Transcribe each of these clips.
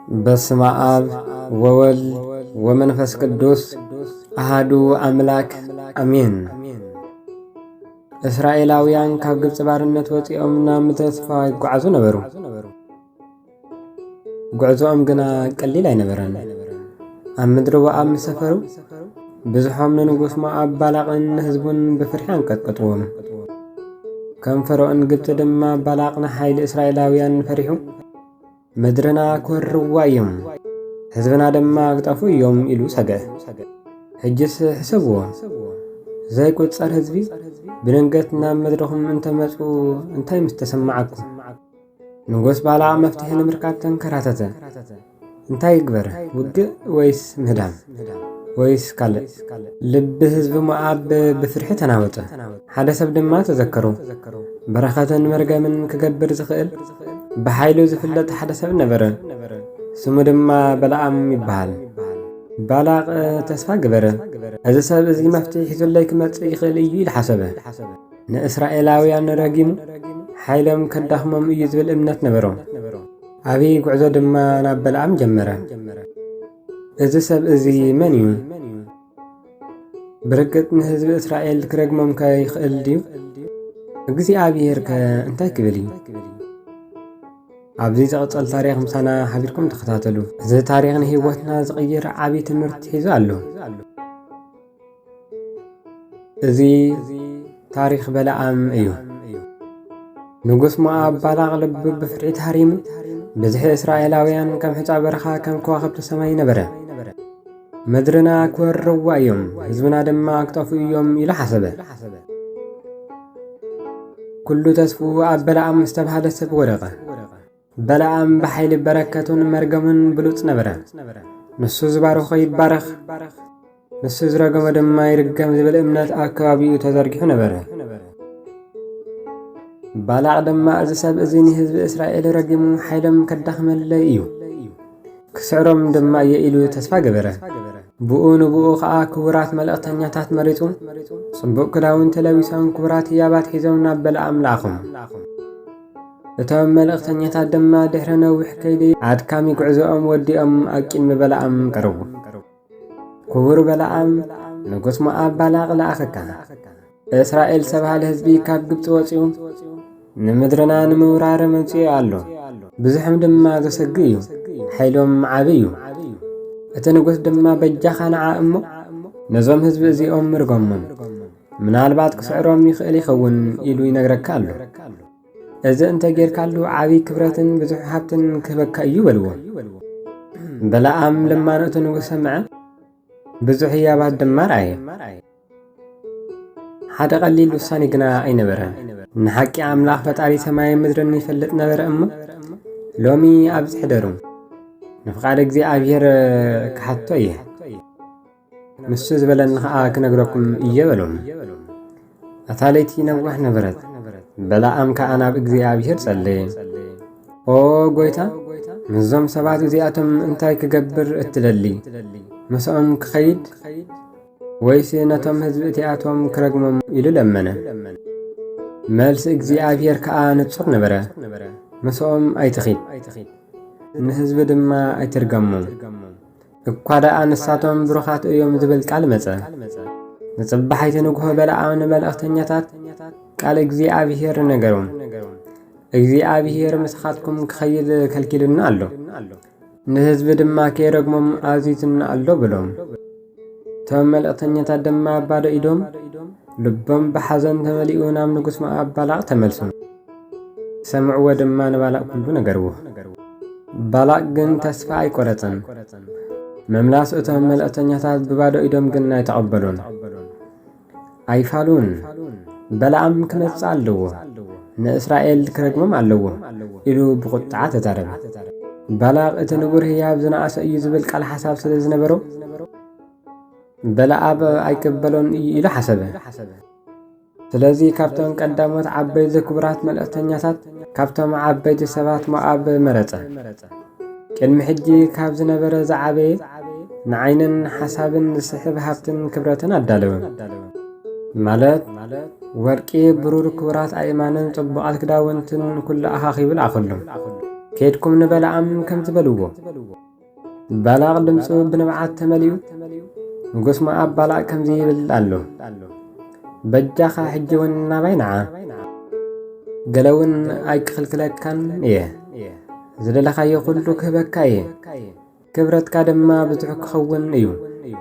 በስመ አብ ወወልድ ወመንፈስ ቅዱስ አሐዱ አምላክ አሜን። እስራኤላውያን ካብ ግብጽ ባርነት ወፂኦም ናብ ምድረ ተስፋ ይጓዓዙ ነበሩ። ጉዕዞኦም ግና ቀሊል ኣይነበረን። ኣብ ምድሪ ሞዓብ ምስ ሰፈሩ ብዙሖም ንንጉስ ሞዓብ ባላቅን ህዝቡን ብፍርሒ አንቀጥቅጥዎም። ከም ፈርዖን ግብጽ ድማ ባላቅ ንሓይሊ እስራኤላውያን ፈሪሑ ምድርና ክወርዋ እዮም ህዝብና ድማ ክጠፉ እዮም ኢሉ ሰግዐ። ሕጅስ ሕሰብዎ ዘይቁፀር ህዝቢ ብድንገት ናብ ምድርኹም እንተመፁ እንታይ ምስ ተሰማዓኩም? ንጉስ ባላቅ መፍትሒ ንምርካብ ተንከራተተ። እንታይ ይግበር? ውግእ ወይስ ምህዳም ወይስ ካልእ? ልቢ ህዝቢ ሞዓብ ብፍርሒ ተናወጠ። ሓደ ሰብ ድማ ተዘከሩ። በረኸትን መርገምን ክገብር ዝኽእል ብሓይሉ ዝፍለጥ ሓደ ሰብ ነበረ። ስሙ ድማ በለዓም ይበሃል። ባላቅ ተስፋ ገበረ። እዚ ሰብ እዚ መፍትሒ ሒዙለይ ክመጽእ ይኽእል እዩ ኢሉ ሓሰበ። ንእስራኤላውያን ረጊሙ ሓይሎም ከዳኽሞም እዩ ዝብል እምነት ነበሮም። ዓብይ ጉዕዞ ድማ ናብ በለዓም ጀመረ። እዚ ሰብ እዚ መን እዩ? ብርግጥ ንህዝቢ እስራኤል ክረግሞም ከይኽእል ድዩ? እግዚኣብሔር ከ እንታይ ክብል እዩ? ኣብዚ ዝቕጽል ታሪኽ ምሳና ሓቢርኩም ተኸታተሉ። እዚ ታሪኽ ንህይወትና ዝቕይር ዓብይ ትምህርቲ ሒዙ ኣሎ። እዚ ታሪኽ በለዓም እዩ። ንጉስ ሞዓብ ባላቅ ልቢ ብፍርሒ ተሃሪሙ ብዝሒ እስራኤላውያን ከም ሕፃ በረኻ ከም ከዋኽብቲ ሰማይ ነበረ። ምድርና ክወርዋ እዮም ህዝብና ድማ ክጠፉ እዮም ኢሉ ሓሰበ። ኩሉ ተስፉ ኣብ በለዓም ዝተባሃለ ሰብ ወደቐ። በለዓም ብሓይሊ በረከቱን መርገሙን ብሉጽ ነበረ። ንሱ ዝባረኾ ይባረኽ፣ ንሱ ዝረገመ ድማ ይርገም ዝብል እምነት ኣብ ከባቢኡ ተዘርጊሑ ነበረ። ባላቅ ድማ እዚ ሰብ እዚ ንህዝቢ እስራኤል ረጊሙ ሓይሎም ከዳኽመለይ እዩ ክስዕሮም ድማ እየ ኢሉ ተስፋ ገበረ። ብኡ ንብኡ ከዓ ክቡራት መልእኽተኛታት መሪጹ ጽቡቕ ክዳውንቲ ለቢሶም ክቡራት ህያባት ሒዞም ናብ በለዓም ለኣኾም። እቶም መልእኽተኛታት ድማ ድሕሪ ነዊሕ ከይዲ ኣድካሚ ጉዕዞኦም ወዲኦም ኣብ ቅድሚ በለዓም ቀረቡ። ክቡር በለዓም ንጉስ ሞዓብ ባላቅ ለኣኸካ እስራኤል ዝተባሃለ ህዝቢ ካብ ግብፂ ወፂኡ ንምድርና ንምውራር መጺኡ ኣሎ። ብዙሕም ድማ ዘሰጊ እዩ፣ ሓይሎም ዓብይ እዩ። እቲ ንጉስ ድማ በጃኻ ንዓ እሞ ነዞም ህዝቢ እዚኦም ምርጎሞም ምናልባት ክስዕሮም ይኽእል ይኸውን ኢሉ ይነግረካ ኣሎ። እዚ እንተ ጌርካሉ ዓብይ ክብረትን ብዙሕ ሃብትን ክህበካ እዩ በልዎ። በለዓም ልማን እቲ ንጉስ ሰምዐ፣ ብዙሕ ህያባት ድማ ረአየ። ሓደ ቀሊል ውሳኔ ግና ኣይነበረን። ንሓቂ ኣምላኽ ፈጣሪ ሰማይ ምድርን ይፈልጥ ነበረ እሞ ሎሚ ኣብዚ ሕደሩ ንፍቓድ እግዚኣብሔር ክሓቶ እየ። ንሱ ዝበለኒ ከዓ ክነግረኩም እየ በሎም። እታ ለይቲ ነዋሕ ነበረት። በለዓም ከዓ ናብ እግዚኣብሔር ጸለየ። ኦ ጐይታ፣ ምዞም ሰባት እዚኣቶም እንታይ ክገብር እትደሊ? ምስኦም ክኸይድ ወይስ ነቶም ህዝቢ እቲኣቶም ክረግሞም ኢሉ ለመነ። መልሲ እግዚኣብሔር ከዓ ንጹር ነበረ። ምስኦም ኣይትኺድ፣ ንህዝቢ ድማ ኣይትርገሞም። እኳ ደኣ ንሳቶም ብሩኻት እዮም ዝብል ቃል መጸ። ንጽባሓይቲ ንጉሆ በለዓም ንመልእኽተኛታት ቃል እግዚኣብሔር ነገሮም። እግዚኣብሔር ምስኻትኩም ክኸይድ ከልኪሉና ኣሎ፣ ንህዝቢ ድማ ከይረግሞም ኣዚዙና ኣሎ ብሎም። እቶም መልእኽተኛታት ድማ ባዶ ኢዶም ልቦም ብሓዘን ተመሊኡ ናብ ንጉስ ሞዓብ ባላቅ ተመልሱ። ሰምዕዎ ድማ ንባላቅ ኩሉ ነገርዎ። ባላቅ ግን ተስፋ ኣይቈረጸን። መምላስ እቶም መልእኽተኛታት ብባዶ ኢዶም ግን ኣይተቐበሉን፣ ኣይፋሉን። በለዓም ክመጽእ ኣለዎ፣ ንእስራኤል ክረግሞም ኣለዎ ኢሉ ብቁጥዓ ተዛረበ። ባላቅ እቲ ንቡር ህያብ ዝነኣሰ እዩ ዝብል ቃል ሓሳብ ስለ ዝነበሮ በለዓም ኣይቅበሎን እዩ ኢሉ ሓሰበ። ስለዚ ካብቶም ቀዳሞት ዓበይቲ ክቡራት መልእኽተኛታት ካብቶም ዓበይቲ ሰባት ሞዓብ መረጸ። ቅድሚ ሕጂ ካብ ዝነበረ ዝዓበየ ንዓይንን ሓሳብን ዝስሕብ ሃብትን ክብረትን ኣዳለወ። ማለት ወርቂ፣ ብሩር፣ ክቡራት ኣእማንን ጽቡቓት ክዳውንትን ኩሉ ኣኻኺቡ ለኣኸሎም። كيدكم نبلعم كم تبلوه بلاغ دمسو بنبعات تمليو نقص ما أب بلاغ كم زي بالالو بجاخا حجون نابينعا قلون أي خلقلك كان إيه زللخا يقولو كبكا إيه كبرت كادما بتعك خون إيو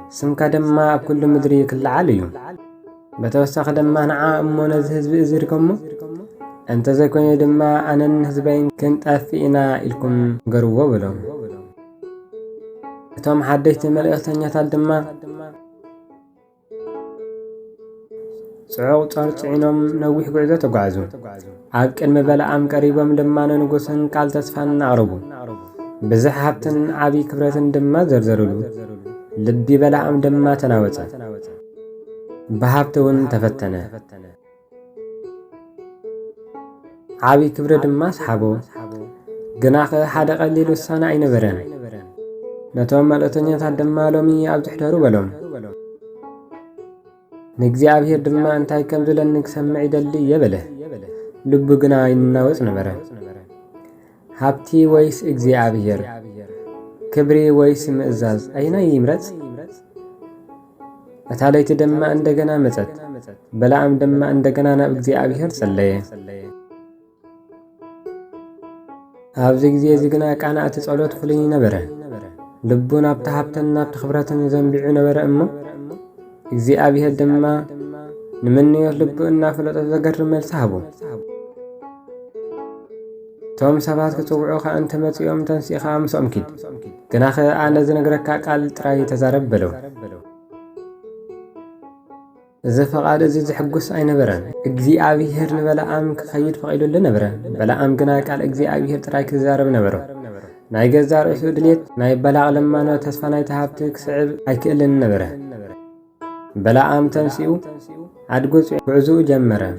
سم كادما بكل مدري كل عاليو بتوسخ دما نعا أمونا زهز بإزيركمو أنت زيكوني دما أنا نهزبين كنت أفئنا إلكم قروة بلو توم حديث ملئتنيا تالدما صعو صارتعينهم نوح قعدة تقعزو عابك المبلعام قريبهم دما ننقصن قال تسفان نعربو بزحابتن عابي كبرتن دما زرزرلو لبي بلعام دما تناوتا بهابتون تفتنا عابي كبر دما سحابو قناخ حدا قليل السانة أين برن نتوم ملئتنيا تالدما لومي عبد حدارو بلوم نجزي عبير دما انتاي كم زلنك سمعي دلي يبله لب قنا يناوز نبره هابتي ويس اجزي عبير كبري ويس مئزاز اينا يمرت اتاليت دما اندقنا متت بلعم دما اندقنا نبجزي عبير سليه هابزي جزي زيقنا كانا اتسعلوت فليني نبره لبونا بتحبتنا بتخبرتنا زنبيعو نبره امو إجزي أبيها دما نمني يطلب إنا فلت أتذكر ملسحبو توم سبات كتوقعوخا أنت متيوم تنسيخا مسوم كيد كناخ أنا زنقركا قال تراي تزارب بلو إذا فقال إذا زحقوس أي نبران إجزي أبيهر نبلا أم كخيد فقيلو لنبران بلا أم كنا قال إجزي أبيهر تراي كزارب نبرو ناي جزار إسو دليت ناي بلاغ لما نو تسفاناي تهابتك سعب أي كإلن نبران بلعام تنسيو عدقوز بعزو جمرة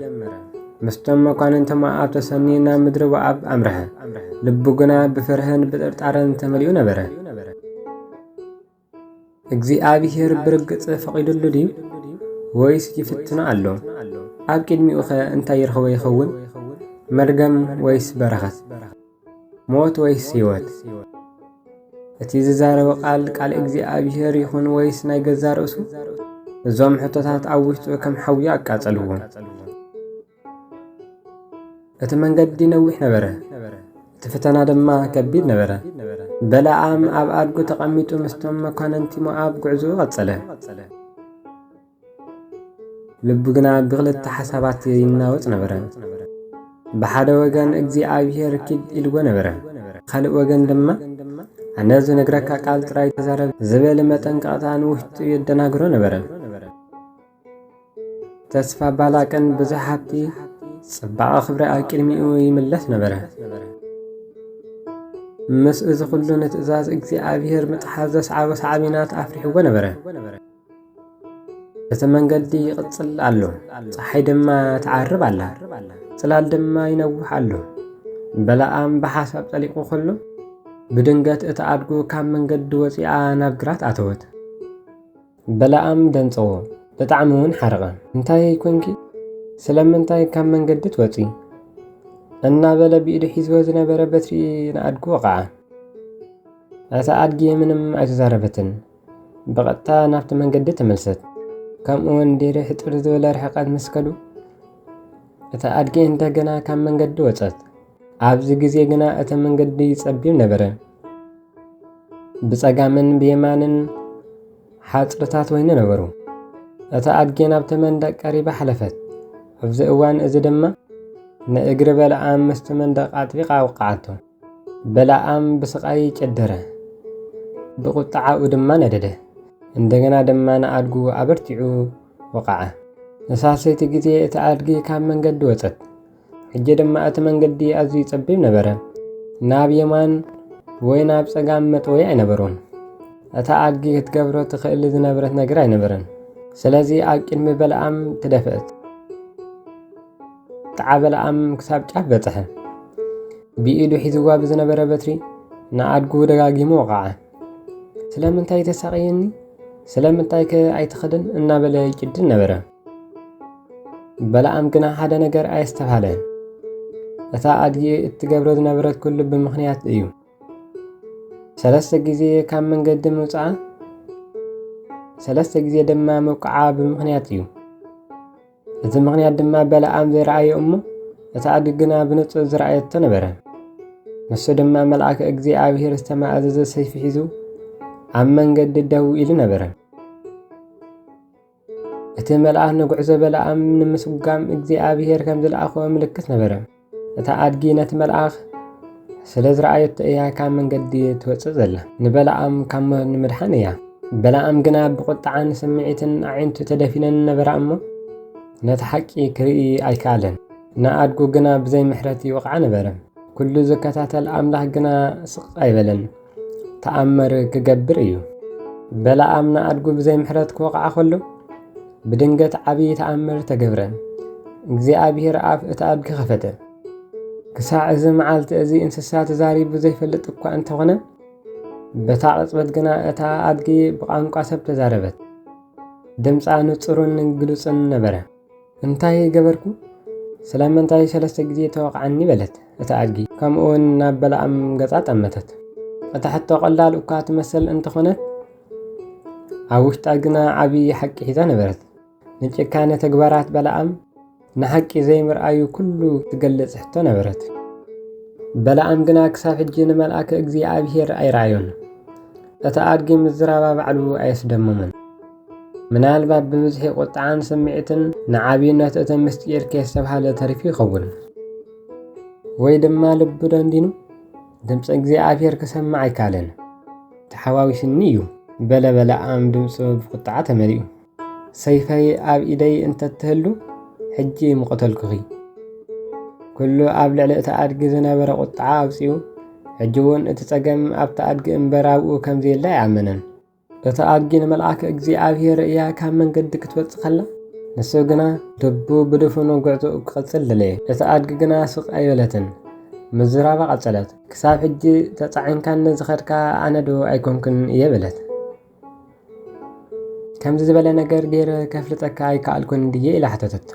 مستم كان انت ما عاب تسنينا مدر وعاب أمرها لبقنا بفرهن بترتعرن تمليو نبره اجزي آبي هير برقص فقيد اللدي ويس يفتنا علو عاب كدمي أخا انت يرخو يخون مرقم ويس برغت موت ويس سيوات اتي ززار وقال قال اجزي آبي هير يخون ويس نايقزار أسو زوم حطتات عوشتو كم حويا قاتلوهم اتمنقد دي نوح نبره تفتنا دما كبير نبره بلا عام عب أدقو تقميتو مستم مكان انتي معاب قعزو غطسله لبقنا بغلت حسابات يناوط نبره بحدا وغان اجزي عابيه ركيد إلغو نبره خالق وغان دما أنازو نقركا قال تراي تزارب زبال متنقاطان وحتو يدناقرو نبره تسفى بالاكن بزحابتي صبع خبرة أكلميو يملس نبره مس إذا كله نتأزاز إجزي عابير متحازس عاوس عابينات أفريحو نبره يتمن قدي قتصل علو صحي دما تعرب على صلال دما ينوح علو بلا أم بحسب طليقو خلو بدنقات اتعادقو كام من قد وصيعا نابقرات أتوت بلا أم دنصو بتعمون حرقا انتاي يكونكي سلام انتاي كام من قد توصي أنا بلا بإيدو حيز وزنا برا بتري نعادقو وقعا أتعادقي منم أتزاربتن بغتا نافت من قد تملست كم اون ديري حتر دولا رحقات مسكلو أتعادقي انتا قنا كام من قد وصت عابزي قزي قنا أتا من قد يصبيم نبرا بساقامن بيمانن حاصرتات وين نبرو أتعادقين أبتمن داك قريبا حلفت حفظ اوان ازي دما نأقر بلعام مستمن داك عطبيقا وقعاتو بلعام بسقاي جدره بقطعاو دما ندده اندقنا دما نعادقو عبرتعو وقعه نساسيتي قزي أتعادقي كام من قد وصت حجي دما أتمن قدي أزي يصبيم نبرا ناب يمان وين ناب سقام متوي اي نبرون أتعادقي كتقبرو تخيل زنبرت نقر اي نبرن سلازي عاقل مبلعام تدفقت تعابل عام كساب جاف بتحه بإيدو حيزوا بزنبرة بتري نعادقو دقاقيمو وقعه سلامنتاي تساقيني سلامنتاي كأي تخدن إنا بلا يجدن نبرة بلعام كنا حدا نقر أي استفهالين እታ ኣድጊ እትገብሮ ዝነበረት ኩሉ ብምኽንያት እዩ። 3 ግዜ ካብ መንገዲ ምውፃኣ 3 ግዜ ድማ መውቃዓ ብምኽንያት እዩ። እቲ ምኽንያት ድማ በለዓም ዘይረኣዮ እሞ እታ ኣድጊ ግና ብንጹር ዝረኣየቶ ነበረ። ንሱ ድማ መልአክ እግዚኣብሔር ዝተማእዘዘ ሰይፊ ሒዙ ኣብ መንገዲ ደው ኢሉ ነበረ። እቲ መልአክ ንጉዕዞ በለዓም ንምስጓም እግዚኣብሔር ከም ዝለኣኾ ምልክት ነበረ። እታ ኣድጊ ነቲ መልአክ ስለ ዝረኣየቶ እያ ካብ መንገዲ ትወፅእ ዘላ ንበለዓም ካብ ሞት ንምድሓን እያ። በለዓም ግና ብቁጣዕን ስምዒትን ኣዒንቱ ተደፊነን ነበራ እሞ ነቲ ሓቂ ክርኢ ኣይከኣለን። ንኣድጉ ግና ብዘይ ምሕረት ይወቕዓ ነበረ። ኩሉ ዝከታተል ኣምላኽ ግና ስቕ ኣይበለን፣ ተኣምር ክገብር እዩ። በለዓም ንኣድጉ ብዘይ ምሕረት ክወቕዓ ከሎ ብድንገት ዓብዪ ተኣምር ተገብረ። እግዚኣብሔር ኣፍ እታ ኣድጊ ኸፈተ። ክሳዕ እዚ መዓልቲ እዚ እንስሳ ተዛሪቡ ዘይፈልጥ እኳ እንተኾነ በታ ቅጽበት ግና እታ ኣድጊ ብቋንቋ ሰብ ተዛረበት። ድምፃ ንጹርን ግሉጽን ነበረ። እንታይ ገበርኩ? ስለምንታይ 3 ግዜ ተወቕዓኒ በለት እታ ኣድጊ። ከምኡውን ናብ በለዓም ገጻ ጠመተት። እታ ሕቶ ቀላል እኳ ትመስል እንተኾነት ኣብ ውሽጣ ግና ዓብዪ ሓቂ ሒዛ ነበረት። ንጭካነ ተግባራት በለዓም ንሓቂ ዘይምርኣዩ ኩሉ ትገልጽ ሕቶ ነበረት። በለዓም ግና ክሳብ ሕጂ ንመልአከ እግዚኣብሔር ኣይረኣዮን። እታ ኣድጊ ምዝራባ ባዕሉ ኣየስደመመን። ምናልባት ብብዝሒ ቁጣዕን ስምዒትን ንዓብይነት እቲ ምስጢር ከየስተብሃለ ተሪፉ ይኸውን፣ ወይ ድማ ልቡ ደንዲኑ ድምፂ እግዚኣብሔር ክሰምዕ ኣይካለን። ተሓዋዊስኒ እዩ በለ በለዓም ድምፁ ብቁጣዓ ተመሊኡ። ሰይፈይ ኣብ ኢደይ እንተትህሉ ሕጂ ምቆተልኩኺ። ኩሉ ኣብ ልዕሊ እታ ኣድጊ ዝነበረ ቁጣዓ ኣውፂኡ ሕጂ እውን እቲ ፀገም ኣብታ ኣድጊ እምበር ኣብኡ ከምዘየላ ይኣመነን። እታ ኣድጊ ንመልአከ እግዚኣብሔር እያ ካብ መንገዲ ክትወፅእ ከላ ንሱ ግና ልቡ ብድፍኑ ጉዕዞኡ ክቕፅል ደለየ። እታ ኣድጊ ግና ስቕ ኣይበለትን፣ ምዝራባ ቀጸለት። ክሳብ ሕጂ ተፃዒንካኒ ዝኸድካ ኣነ ዶ ኣይኮንክን እየ በለት። ከምዚ ዝበለ ነገር ገይረ ከፍልጠካ ኣይከኣልኩን ድየ ኢላ ሓተተቶ።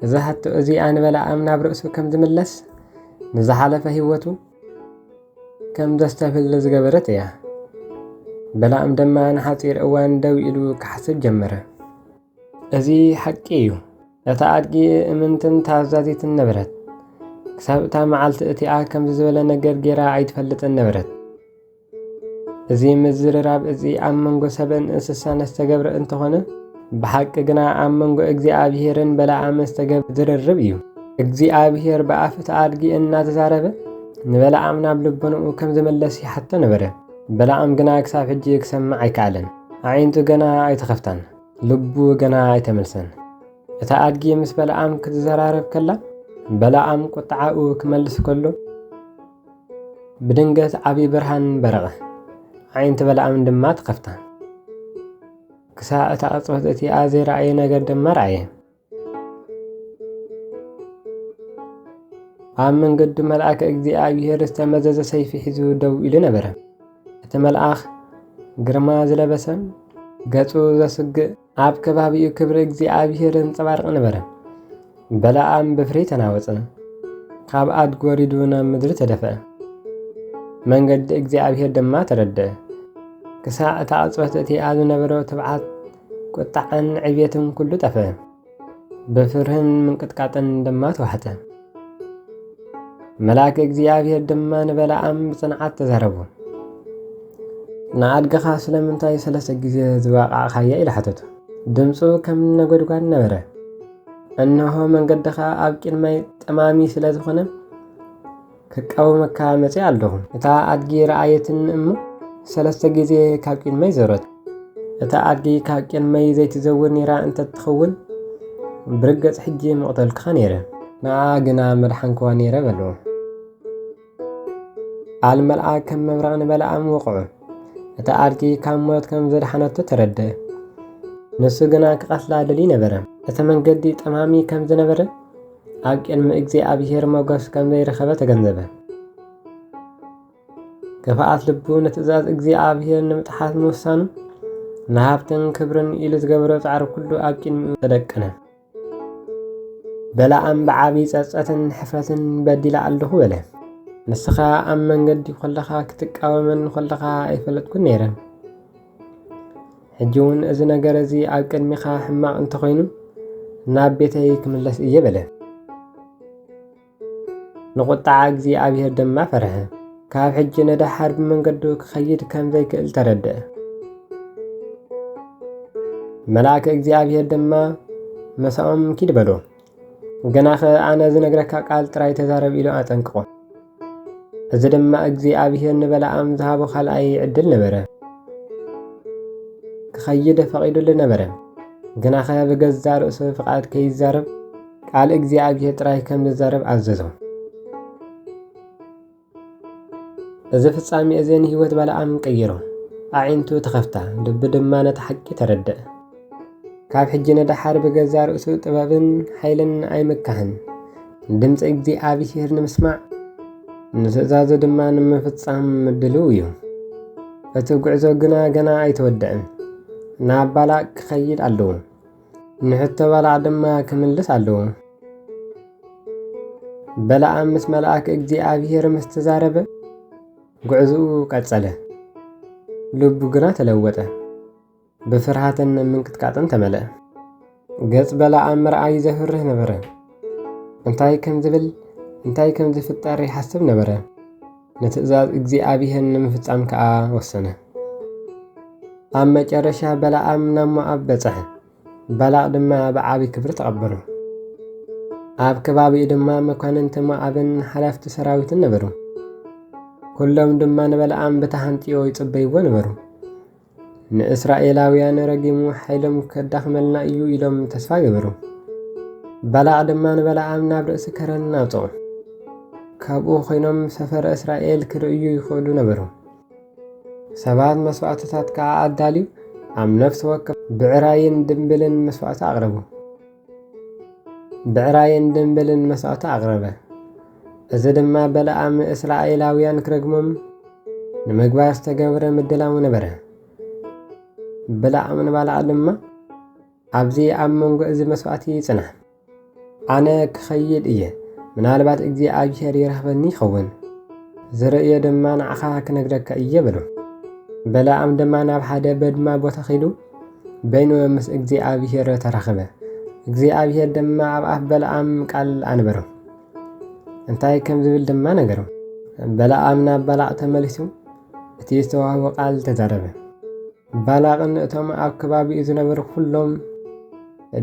እዚ ሕቶ እዚኣ ንበለዓም ናብ ርእሱ ከም ዝምለስ ንዝሓለፈ ህይወቱ ከም ዘስተፍል ዝገበረት እያ። በለዓም ድማ ንሓፂር እዋን ደው ኢሉ ክሓስብ ጀመረ። እዚ ሓቂ እዩ። እታ ኣድጊ እምንትን ታዛዚትን ነበረት። ክሳብ እታ መዓልቲ እቲኣ ከምዚ ዝበለ ነገር ጌራ ኣይትፈልጥን ነበረት። እዚ ምዝርራብ እዚ ኣብ መንጎ ሰብን እንስሳን ዝተገብረ እንተኾነ ብሓቂ ግና ኣብ መንጎ እግዚኣብሔርን በለዓምን ዝተገብረ ዝርርብ እዩ። እግዚኣብሔር ብኣፍ እታ ኣድጊ እናተዛረበ ንበለዓም ናብ ልቦንኡ ከም ዝመለስ ይሓቶ ነበረ። በለዓም ግና ክሳብ ሕጂ ክሰምዕ ኣይከኣለን። ኣዒንቱ ገና ኣይተኸፍታን፣ ልቡ ገና ኣይተመልሰን። እታ ኣድጊ ምስ በለዓም ክትዘራረብ ከላ በለዓም ቁጣዓኡ ክመልስ ከሎ ብድንገት ዓብዪ ብርሃን በረቐ። ዓይንቲ በለዓም ድማ ተኸፍታ። ክሳብ እታ ቅጽበት እቲኣ ዘይረኣየ ነገር ድማ ረኣየ። ኣብ መንገዲ መልአከ እግዚኣብሔር ዝተመዘዘ ሰይፊ ሒዙ ደው ኢሉ ነበረ። እቲ መልአኽ ግርማ ዝለበሰ ገጹ ዘስግእ ኣብ ከባቢኡ ክብሪ እግዚኣብሔር እንፀባርቕ ነበረ። በለዓም ብፍሬ ተናወፀ፣ ካብ ኣድጊ ወሪዱ ናብ ምድሪ ተደፍአ። መንገዲ እግዚኣብሔር ድማ ተረድአ። ክሳዕ እታ ቅጽበት እቲኣ ዝነበረ ትብዓት ቁጣዕን ዕብየትን ኩሉ ጠፍአ። ብፍርህን ምንቅጥቃጥን ድማ ተዋሕጠ። መልአክ እግዚኣብሔር ድማ ንበለዓም ብጽንዓት ተዛረቡ። ንኣድግኻ ስለምንታይ 3 ግዜ ዝዋቃዕኻያ ኢሉ ሓተቱ። ድምፁ ከም ነጎድጓድ ነበረ። እነሆ መንገድኻ ኣብ ቅድመይ ጠማሚ ስለ ዝኾነ ክቃወመካ መፅእ ኣለኹ። እታ ኣድጊ ረኣየትን እሞ 3 ግዜ ካብ ቅድመይ ዞረት። እታ ኣድጊ ካብ ቅድመይ ዘይትዘውር ነይራ እንተትኸውን ብርገጽ ሕጂ መቕተልክኻ ነይረ፣ ንኣ ግና መድሓንክዋ ነይረ በልዎ። ኣልመልኣክ ከም መብረቕ ንበለዓም ወቕዑ። እታ ኣድጊ ካብ ሞት ከም ዘድሓነቶ ተረድአ። ንሱ ግና ክቐትላ ደሊ ነበረ። እቲ መንገዲ ጠማሚ ከም ዝነበረ ኣብ ቅድሚ እግዚኣብሔር ሞገስ ከም ዘይረኸበ ተገንዘበ። ክፍኣት ልቡ ንትእዛዝ እግዚኣብሔር ንምጥሓት ምውሳኑ ንሃብትን ክብርን ኢሉ ዝገበሮ ፃዕሪ ኩሉ ኣብ ቅድሚኡ ተደቀነ። በለዓም ብዓብዪ ጸጸትን ሕፍረትን በዲላ ኣለኹ በለ። ንስኻ ኣብ መንገዲ ኮለኻ ክትቃወመን ኮለኻ ኣይፈለጥኩን ነይረ። ሕጂ እውን እዚ ነገር እዚ ኣብ ቅድሚኻ ሕማቕ እንተኾይኑ ናብ ቤተይ ክምለስ እየ በለ። ንቁጣዓ እግዚኣብሔር ድማ ፈርሐ። ካብ ሕጂ ነዳሓር ብመንገዱ ክኸይድ ከም ዘይክእል ተረድአ። መልአክ እግዚኣብሔር ድማ መሳኦም ኪድ በሎ። ገናኸ ኣነ ዝነግረካ ቃል ጥራይ ተዛረብ ኢሎ ኣጠንቅቆ። እዚ ድማ እግዚኣብሔር ንበለዓም ዝሃቦ ካልኣይ ዕድል ነበረ። ክኸይድ ፈቒዱሉ ነበረ። ገናኸ ብገዛ ርእሱ ፍቓድ ከይዛረብ ቃል እግዚኣብሔር ጥራይ ከም ዝዛረብ ኣዘዞ። እዚ ፍጻሜ እዚ ንህይወት በለዓም ቀይሮ። ኣዒንቱ ተኸፍታ፣ ልቢ ድማ ነቲ ሓቂ ተረድአ። ካብ ሕጂ ነዳሓር ብገዛ ርእሱ ጥበብን ሓይልን ኣይምካህን። ድምፂ እግዚኣብሔር ንምስማዕ ንትእዛዙ ድማ ንምፍጻም ድልው እዩ። እቲ ጉዕዞ ግና ገና ኣይተወድአን። ናብ ባላቅ ክኸይድ ኣለዎ። ንሕቶ ባላቅ ድማ ክምልስ ኣለዎ። በለዓም ምስ መልአክ እግዚኣብሔር ምስ ተዛረበ ጉዕዝኡ ቀጸለ። ልቡ ግና ተለወጠ። ብፍርሃትን ምንቅጥቃጥን ተመልአ። ገጽ በለዓም ምርኣይ ዘፍርህ ነበረ። እንታይ ከም ዝብል እንታይ ከም ዝፍጠር ይሓስብ ነበረ። ንትእዛዝ እግዚኣብሔር ንምፍጻም ከዓ ወሰነ። ኣብ መጨረሻ በለዓም ናብ ሞዓብ በጽሐ። ባላቅ ድማ ብዓብዪ ክብሪ ተቐበሉ። ኣብ ከባቢኡ ድማ መኳንንቲ ሞዓብን ሓለፍቲ ሰራዊትን ነበሩ። ኩሎም ድማ ንበለዓም ብተሃንጢዮ ይጽበይዎ ነበሩ። ንእስራኤላውያን ረጊሙ ሓይሎም ከዳኽመልና እዩ ኢሎም ተስፋ ገበሩ። ባላቅ ድማ ንበለዓም ናብ ርእሲ ከረን ኣውፅኦ። ካብኡ ኮይኖም ሰፈረ እስራኤል ክርእዩ ይኽእሉ ነበሩ። ሰባት መስዋዕትታት ከዓ ኣዳልዩ ኣብ ነፍሲ ወከፍ ብዕራይን ድንብልን መስዋዕቲ ኣቕረቡ። ብዕራይን ድንብልን መስዋዕቲ ኣቕረበ። እዚ ድማ በለዓም እስራኤላውያን ክረግሞም ንምግባር ዝተገብረ ምድላው ነበረ። በለዓም ንባላቅ ድማ ኣብዚ ኣብ መንጎ እዚ መስዋዕቲ ይጽናሕ። ኣነ ክኸይድ እየ፣ ምናልባት እግዚኣብሔር ይረኽበኒ ይኸውን፣ ዝርእዮ ድማ ንዓኻ ክነግረካ እየ በሎ። በለዓም ድማ ናብ ሓደ በድማ ቦታ ኺዱ በይኑ ምስ እግዚኣብሔር ተራኸበ። እግዚኣብሔር ድማ ኣብ ኣፍ በለዓም ቃል ኣንበሮ። እንታይ ከም ዝብል ድማ ነገሮ። በለዓም ናብ ባላቅ ተመሊሱ እቲ ዝተዋህቦ ቃል ተዛረበ። ባላቅን እቶም ኣብ ከባቢኡ ዝነበሩ ኩሎም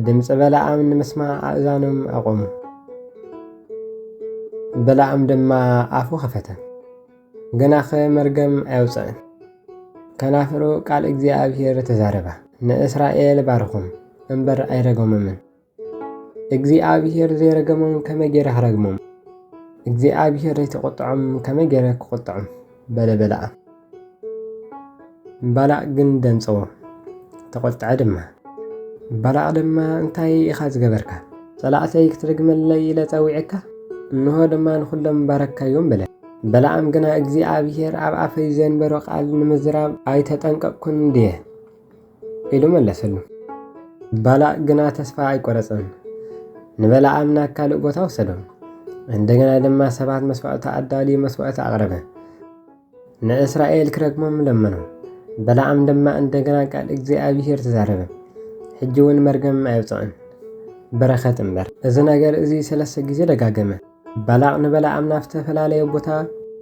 ድምፂ በለዓም ንምስማዕ ኣእዛኖም ኣቆሙ። በለዓም ድማ ኣፉ ኸፈተ፣ ገናኸ መርገም ኣየውፅእን። ከናፍሩ ቃል እግዚኣብሔር ተዛረባ። ንእስራኤል ባርኹም እምበር ኣይረገሞምን። እግዚኣብሔር ዘይረገሞም ከመይ ጌረ ክረግሞም? እግዚኣብሔር ዘይተቆጥዖም ከመይ ጌረ ክቆጥዖም? በለ በለዓም። ባላቅ ግን ደንጽዎ ተቆጥዐ ድማ። ባላቅ ድማ እንታይ ኢኻ ዝገበርካ? ጸላእተይ ክትርግመለይ ኢለ ጸዊዕካ እንሆ ድማ ንኹሎም ባረካዮም በለ። በለዓም ግና እግዚኣብሔር ኣብ ኣፈይ ዘንበሮ ቃል ንምዝራብ ኣይተጠንቀቅኩን ድየ ኢሉ መለሰሉ። ባላቅ ግና ተስፋ ኣይቆረጸን። ንበለዓም ናብ ካልእ ቦታ ወሰዶም። እንደገና ድማ ሰባት መስዋዕቲ ኣዳልዩ መስዋዕቲ ኣቕረበ። ንእስራኤል ክረግሞም ለመኖ። በለዓም ድማ እንደገና ቃል እግዚኣብሔር ተዛረበ። ሕጂ እውን መርገም ኣይውፅእን፣ በረኸት እምበር። እዚ ነገር እዚ 3 ግዜ ደጋገመ። ባላቅ ንበለዓም ናብ ዝተፈላለየ ቦታ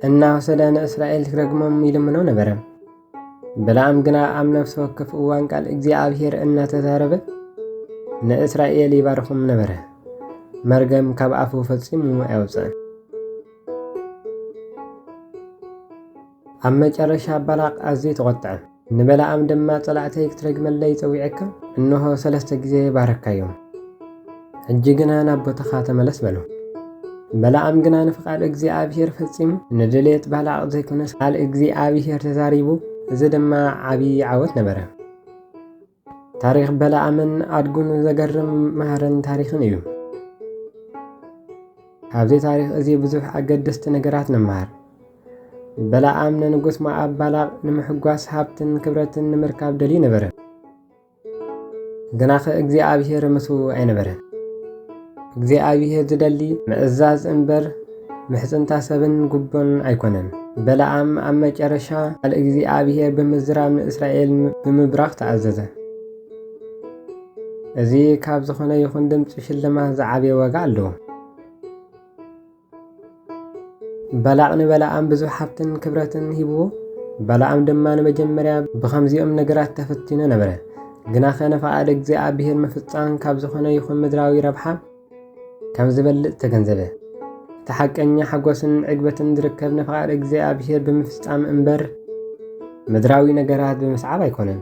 እናወሰደ ንእስራኤል ክረግሞም ይልምኖ ነበረ። በለዓም ግና ኣብ ነፍሲ ወከፍ እዋን ቃል እግዚኣብሔር እናተዛረበ ንእስራኤል ይባርኹም ነበረ። መርገም ካብ ኣፉ ፈጺሙ ኣይወፅእን። ኣብ መጨረሻ ባላቅ ኣዝዩ ተቆጥዐ። ንበለዓም ድማ ጸላእተይ ክትረግመለይ ጸዊዕካ እንሆ 3 ግዜ ባረካዮም፣ ሕጂ ግና ናብ ቦታኻ ተመለስ በሎ። በለዓም ግና ንፍቓድ እግዚኣብሔር ፈጺሙ ንድሌት ባላቅ ዘይኮነስ ቃል እግዚኣብሔር ተዛሪቡ። እዚ ድማ ዓብዪ ዓወት ነበረ። ታሪክ በለዓምን ኣድጉን ዘገርም ማህረን ታሪክን እዩ። ኣብዚ ታሪክ እዚ ብዙሕ ኣገደስቲ ነገራት ነመሃር። በለዓም ንንጉስ ሞዓብ ባላቅ ንምሕጓስ ሃብትን ክብረትን ንምርካብ ደልዩ ነበረ። ግናኸ እግዚኣብሔር ምስኡ ኣይነበረን። እግዚኣብሔር ዝደሊ ምእዛዝ እምበር ምሕፅንታ ሰብን ጉቦን ኣይኮነን። በለዓም ኣብ መጨረሻ ቃል እግዚኣብሔር ብምዝራብ ንእስራኤል ብምብራኽ ተኣዘዘ። እዚ ካብ ዝኾነ ይኹን ድምፂ ሽልማት ዝዓበየ ዋጋ ኣለዎ። ባላቅ ንበለዓም ብዙሕ ሃብትን ክብረትን ሂብዎ። በለዓም ድማ ንመጀመርያ ብኸምዚኦም ነገራት ተፈቲኑ ነበረ። ግና ኸ ንፈቃድ እግዚኣብሔር ምፍፃም ካብ ዝኾነ ይኹን ምድራዊ ረብሓ ከም ዝበልጥ ተገንዘበ። እቲ ሓቀኛ ሓጎስን ዕግበትን ዝርከብ ንፈቃድ እግዚኣብሔር ብምፍፃም እምበር ምድራዊ ነገራት ብምስዓብ ኣይኮነን።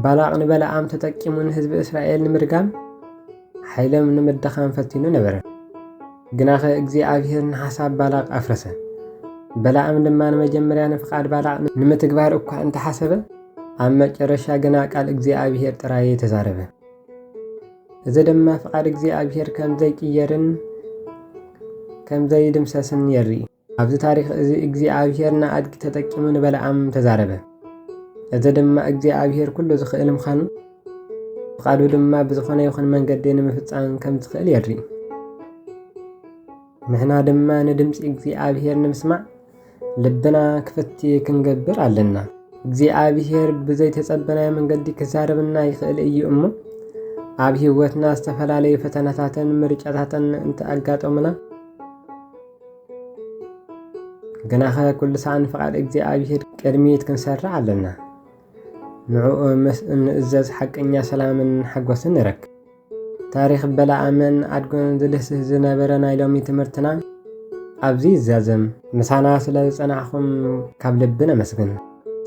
ባላቅ ንበለዓም ተጠቂሙ ንህዝቢ እስራኤል ንምርጋም ሓይሎም ንምድኻም ፈቲኑ ነበረ። ግና ኸ እግዚኣብሔር ንሓሳብ ባላቅ ኣፍረሰ። በለዓም ድማ ንመጀመርያ ንፍቃድ ባላቅ ንምትግባር እኳ እንተሓሰበ ኣብ መጨረሻ ግና ቃል እግዚኣብሔር ጥራይ ተዛረበ። እዚ ድማ ፍቃድ እግዚኣብሔር ከም ዘይቅየርን ከም ዘይድምሰስን የርኢ። ኣብዚ ታሪክ እዚ እግዚኣብሔር ንኣድጊ ተጠቂሙ ንበለዓም ተዛረበ። እዚ ድማ እግዚኣብሔር ኩሉ ዝኽእል ምዃኑ ፍቃዱ ድማ ብዝኾነ ይኹን መንገዲ ንምፍፃም ከም ዝኽእል የርኢ። ንሕና ድማ ንድምፂ እግዚኣብሔር ንምስማዕ ልብና ክፈቲ ክንገብር ኣለና። እግዚኣብሔር ብዘይተፀበናይ መንገዲ ክዛረበና ይኽእል እዩ እሞ ኣብ ህይወትና ዝተፈላለዩ ፈተናታትን ምርጫታትን እንትኣጋጠሙና ግና ኸ ኩሉ ሰዓት ንፍቃድ እግዚኣብሔር ቅድሚት ክንሰርዕ ኣለና። ንዕኡ ምስ እንእዘዝ ሓቀኛ ሰላምን ሓጎስን ንረክብ። ታሪክ በለዓምን ኣድጎን ዝድህስስ ዝነበረ ናይ ሎሚ ትምህርትና ኣብዚ ይዛዘም። ምሳና ስለ ዝፀናዕኹም ካብ ልቢ ነመስግን።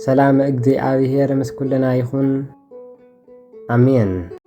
ሰላም እግዚኣብሔር ምስ ኩልና ይኹን። ኣሜን።